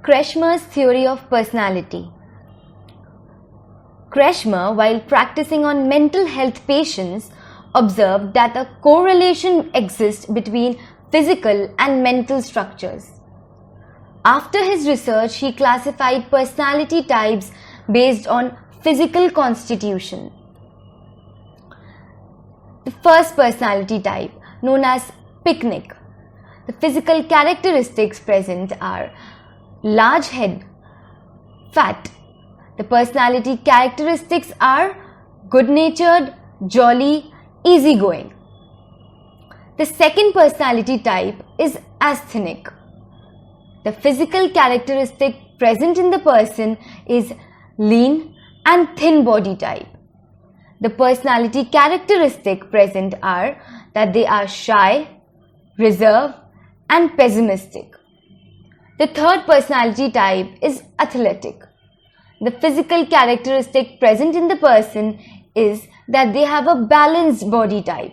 Kretschmer's theory of personality. Kretschmer, while practicing on mental health patients, observed that a correlation exists between physical and mental structures. After his research, he classified personality types based on physical constitution. The first personality type, known as picnic. The physical characteristics present are large head, fat. The personality characteristics are good-natured, jolly, easygoing. The second personality type is asthenic. The physical characteristic present in the person is lean and thin body type. The personality characteristic present are that they are shy, reserved, and pessimistic. The third personality type is athletic. The physical characteristic present in the person is that they have a balanced body type.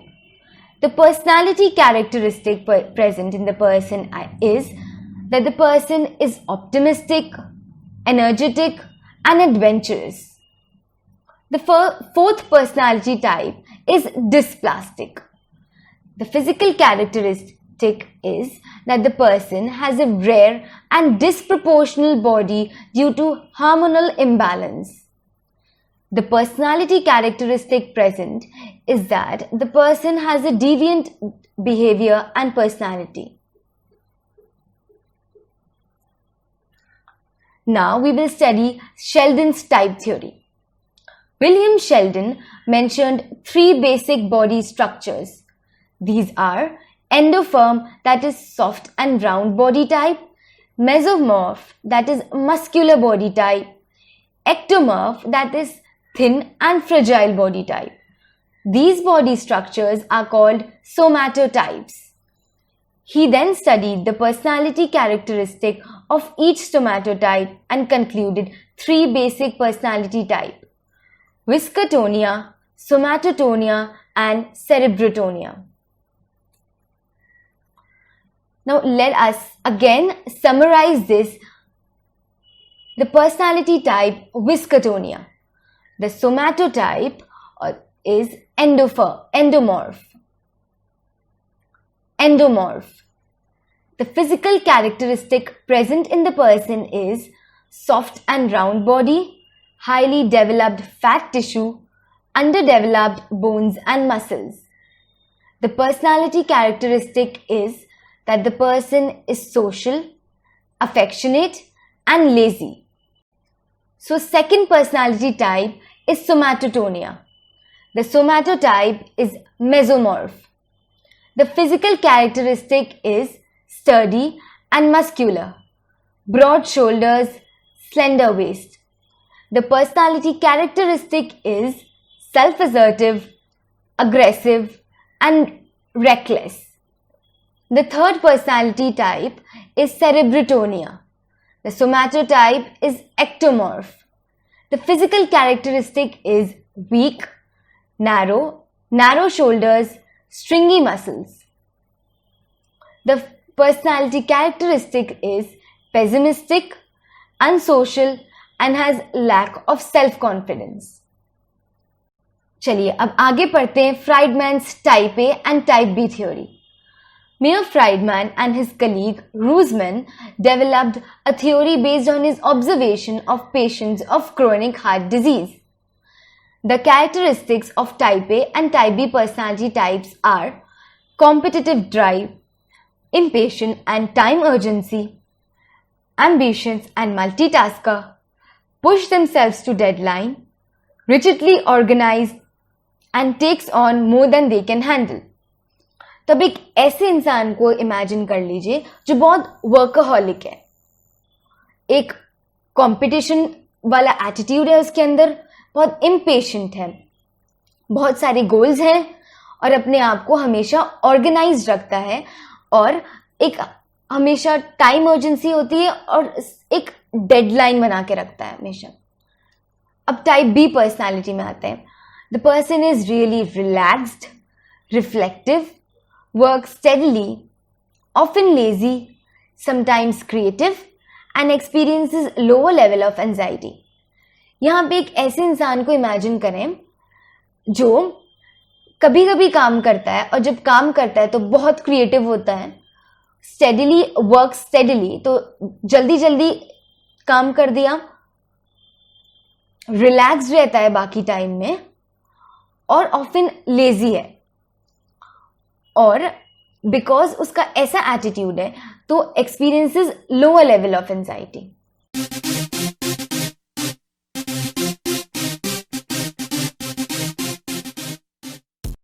The personality characteristic present in the person is that the person is optimistic, energetic, and adventurous. The fourth personality type is dysplastic. The physical characteristic is that the person has a rare and disproportional body due to hormonal imbalance. The personality characteristic present is that the person has a deviant behavior and personality. Now we will study Sheldon's type theory. William Sheldon mentioned three basic body structures. These are endomorph, that is soft and round body type, mesomorph, that is muscular body type, ectomorph, that is thin and fragile body type. These body structures are called somatotypes. He then studied the personality characteristic of each somatotype and concluded three basic personality types: viscotonia, somatotonia, and cerebrotonia. Now let us again summarize this. The personality type viscotonia. The somatotype is endomorph. The physical characteristic present in the person is soft and round body, highly developed fat tissue, underdeveloped bones and muscles. The personality characteristic is that the person is social, affectionate, and lazy. So second personality type is somatotonia. The somatotype is mesomorph. The physical characteristic is sturdy and muscular, broad shoulders, slender waist. The personality characteristic is self-assertive, aggressive, and reckless. The third personality type is cerebrotonia. The somatotype is ectomorph. The physical characteristic is weak, narrow shoulders, stringy muscles. The personality characteristic is pessimistic, unsocial, and has lack of self-confidence. चलिए अब आगे पढ़ते हैं Friedman's type A and type B theory. Mayor Friedman and his colleague Roseman developed a theory based on his observation of patients of chronic heart disease. The characteristics of type A and type B personality types are competitive drive, impatient and time urgency, ambitious and multitasker, push themselves to deadline, rigidly organized, and takes on more than they can handle. तब एक ऐसे इंसान को imagine कर लीजिए जो बहुत workaholic है, एक कंपटीशन वाला एटीट्यूड है उसके अंदर, बहुत इम्पेशेंट है, बहुत सारे गोल्स हैं और अपने आप को हमेशा ऑर्गेनाइज रखता है और एक हमेशा टाइम अर्जेंसी होती है और एक डेडलाइन बना के रखता है हमेशा. अब टाइप बी पर्सनालिटी में आते हैं. The person is really relaxed, reflective, works steadily, often lazy, sometimes creative, and experiences lower level of anxiety. यहाँ पे एक ऐसे इंसान को इमेजिन करें जो कभी कभी काम करता है और जब काम करता है तो बहुत क्रिएटिव होता है, स्टेडीली वर्क स्टेडीली, तो जल्दी जल्दी काम कर दिया, रिलैक्स रहता है बाकी टाइम में, और ऑफन लेजी है, और बिकॉज उसका ऐसा एटीट्यूड है तो experiences lower level of anxiety.